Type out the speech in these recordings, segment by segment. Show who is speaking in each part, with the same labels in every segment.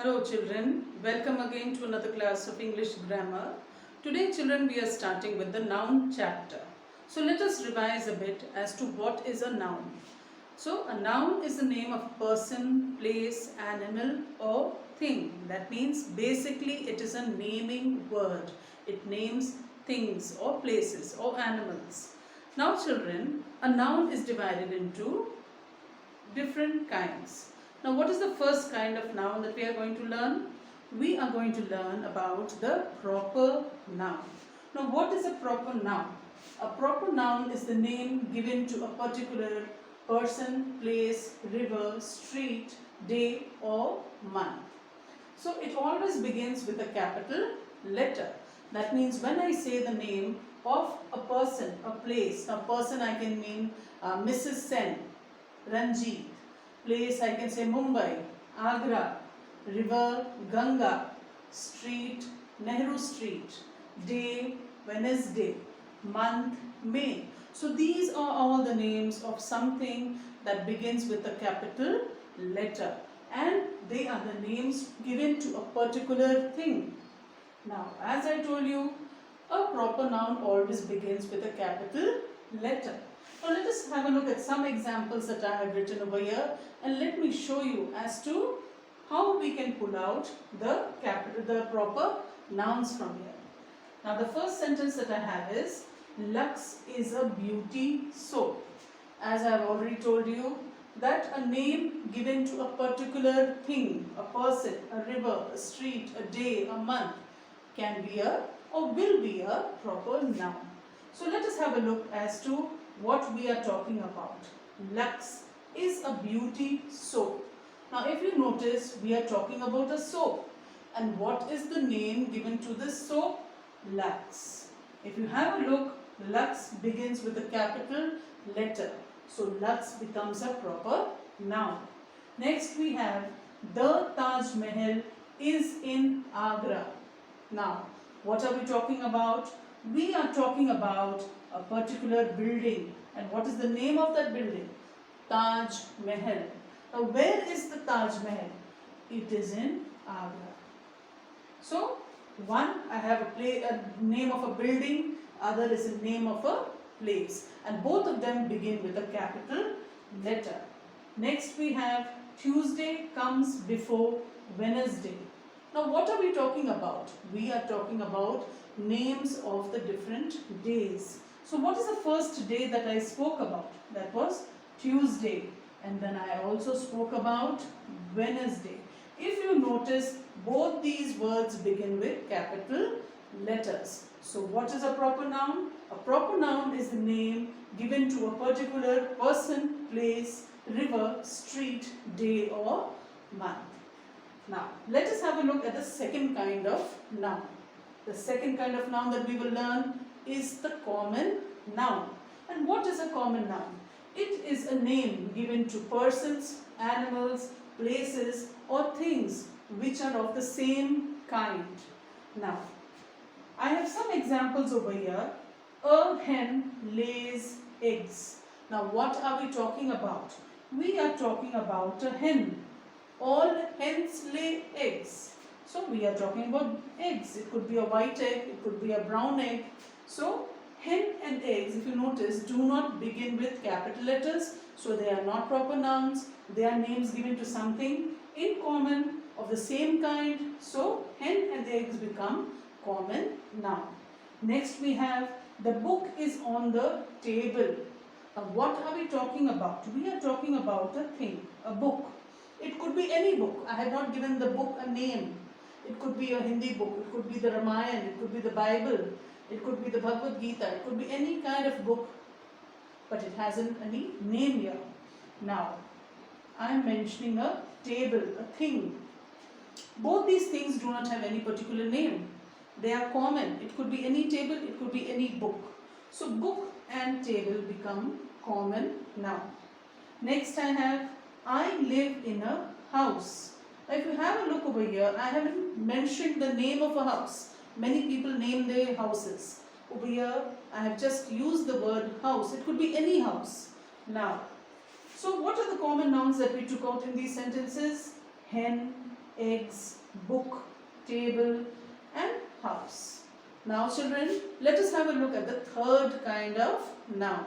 Speaker 1: Hello children, welcome again to another class of English grammar. Today children we are starting with the noun chapter. So let us revise a bit as to what is a noun. So a noun is the name of a person, place, animal or thing. That means basically it is a naming word. It names things or places or animals. Now children, a noun is divided into different kinds. Now what is the first kind of noun that we are going to learn? We are going to learn about the proper noun. Now what is a proper noun? A proper noun is the name given to a particular person, place, river, street, day or month. So it always begins with a capital letter. That means when I say the name of a person, a place, a person I can mean Mrs. Sen, Ranjit. Place I can say Mumbai, Agra. River Ganga. Street Nehru Street. Day Wednesday. Month May. So these are all the names of something that begins with a capital letter, and they are the names given to a particular thing. Now as I told you, a proper noun always begins with a capital letter. Now let us have a look at some examples that I have written over here, and let me show you as to how we can pull out the proper nouns from here. Now the first sentence that I have is Lux is a beauty soap. As I have already told you that a name given to a particular thing, a person, a river, a street, a day, a month can be a or will be a proper noun. So let us have a look as to what we are talking about. Lux is a beauty soap. Now if you notice, we are talking about a soap. And what is the name given to this soap? Lux. If you have a look, Lux begins with a capital letter. So Lux becomes a proper noun. Next we have the Taj Mahal is in Agra. Now what are we talking about? We are talking about a particular building. And what is the name of that building? Taj Mahal. Now where is the Taj Mahal? It is in Agra. So one, I have a name of a building, other is a name of a place, and both of them begin with a capital letter. Next we have Tuesday comes before Wednesday. Now what are we talking about? We are talking about names of the different days. So what is the first day that I spoke about? That was Tuesday, and then I also spoke about Wednesday. If you notice, both these words begin with capital letters. So what is a proper noun? A proper noun is the name given to a particular person, place, river, street, day or month. Now let us have a look at the second kind of noun. The second kind of noun that we will learn is the common noun. And what is a common noun? It is a name given to persons, animals, places or things which are of the same kind. Now, I have some examples over here. A hen lays eggs. Now, what are we talking about? We are talking about a hen. All hens lay eggs. So, we are talking about eggs. It could be a white egg, it could be a brown egg. So, hen and eggs, if you notice, do not begin with capital letters. So, they are not proper nouns. They are names given to something in common of the same kind. So, hen and eggs become common noun. Next we have the book is on the table. Now what are we talking about? We are talking about a thing, a book. It could be any book. I have not given the book a name. It could be a Hindi book, it could be the Ramayana, it could be the Bible, it could be the Bhagavad Gita, it could be any kind of book, but it hasn't any name here. Now, I am mentioning a table, a thing. Both these things do not have any particular name. They are common. It could be any table, it could be any book. So book and table become common noun. Next I have I live in a house. Now if you have a look over here, I haven't mentioned the name of a house. Many people name their houses. Over here I have just used the word house. It could be any house. Now, so what are the common nouns that we took out in these sentences? Hen, eggs, book, table and house. Now children, let us have a look at the third kind of noun.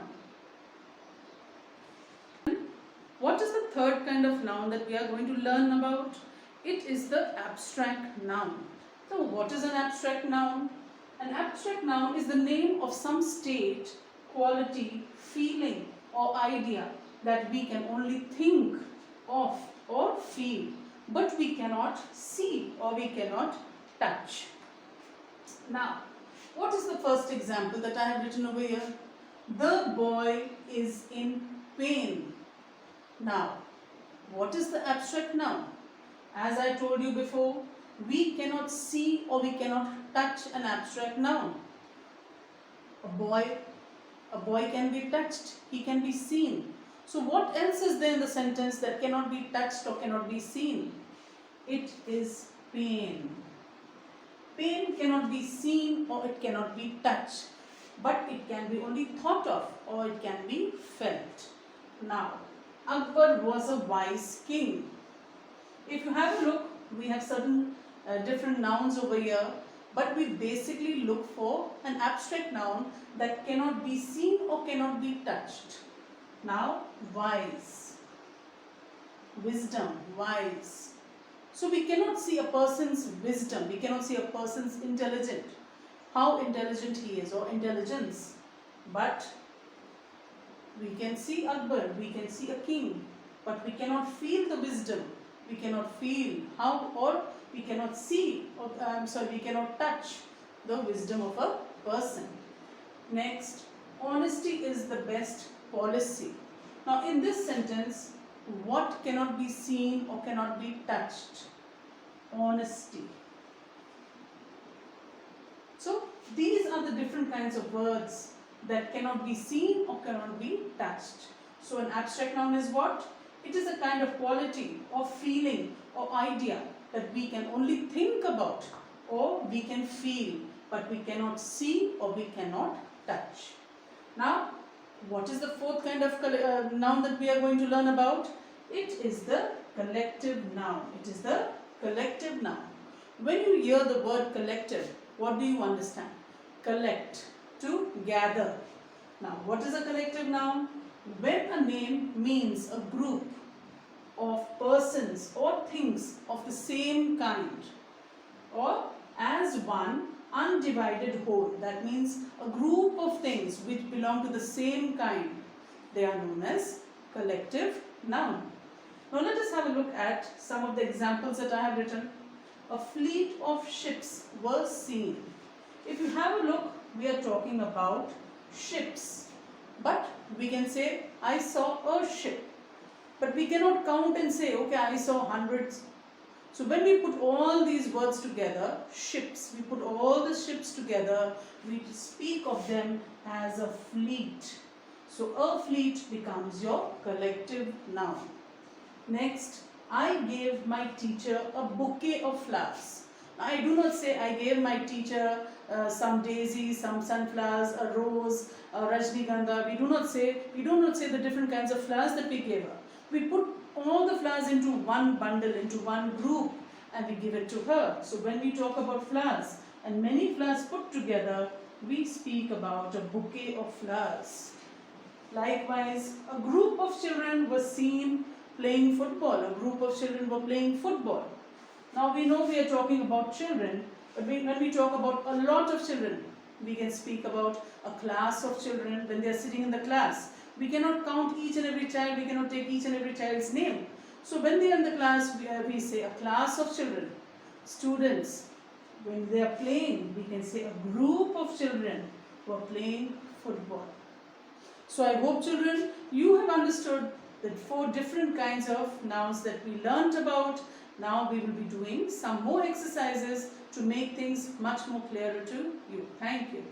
Speaker 1: What is the third kind of noun that we are going to learn about? It is the abstract noun. So what is an abstract noun? An abstract noun is the name of some state, quality, feeling or idea that we can only think of or feel, but we cannot see or we cannot touch. Now, what is the first example that I have written over here? The boy is in pain. Now, what is the abstract noun? As I told you before, we cannot see or we cannot touch an abstract noun. A boy can be touched, he can be seen. So what else is there in the sentence that cannot be touched or cannot be seen? It is pain. Pain cannot be seen or it cannot be touched, but it can be only thought of or it can be felt. Now, Akbar was a wise king. If you have a look, we have certain different nouns over here, but we basically look for an abstract noun that cannot be seen or cannot be touched. Now, wise, wisdom, wise. So we cannot see a person's wisdom, we cannot see a person's intelligent, how intelligent he is or intelligence, but we can see Akbar, we can see a king, but we cannot feel the wisdom, we cannot feel how, or we cannot see, or we cannot touch the wisdom of a person. Next, honesty is the best policy. Now in this sentence, what cannot be seen or cannot be touched? Honesty. So these are the different kinds of words that cannot be seen or cannot be touched. So an abstract noun is what? It is a kind of quality or feeling or idea that we can only think about or we can feel, but we cannot see or we cannot touch. Now, what is the fourth kind of noun that we are going to learn about? It is the collective noun. It is the collective noun. When you hear the word collective, what do you understand? Collect, to gather. Now, what is a collective noun? When a name means a group of persons or things of the same kind or as one undivided whole, that means a group of things which belong to the same kind, they are known as collective noun. Now let us have a look at some of the examples that I have written. A fleet of ships was seen. If you have a look, we are talking about ships, but we can say I saw a ship, but we cannot count and say okay, I saw hundreds. So when we put all these words together, ships, we put all the ships together, we speak of them as a fleet. So a fleet becomes your collective noun. Next, I gave my teacher a bouquet of flowers. I do not say I gave my teacher some daisies, some sunflowers, a rose, a rajnigandha. We do not say the different kinds of flowers that we gave her. We put all the flowers into one bundle, into one group, and we give it to her. So when we talk about flowers and many flowers put together, we speak about a bouquet of flowers. Likewise, a group of children were seen playing football. A group of children were playing football. Now we know we are talking about children, but when we talk about a lot of children, we can speak about a class of children when they are sitting in the class. We cannot count each and every child, we cannot take each and every child's name. So when they are in the class, we say a class of children, students. When they are playing, we can say a group of children who are playing football. So I hope children, you have understood the 4 different kinds of nouns that we learnt about. Now we will be doing some more exercises to make things much more clearer to you. Thank you.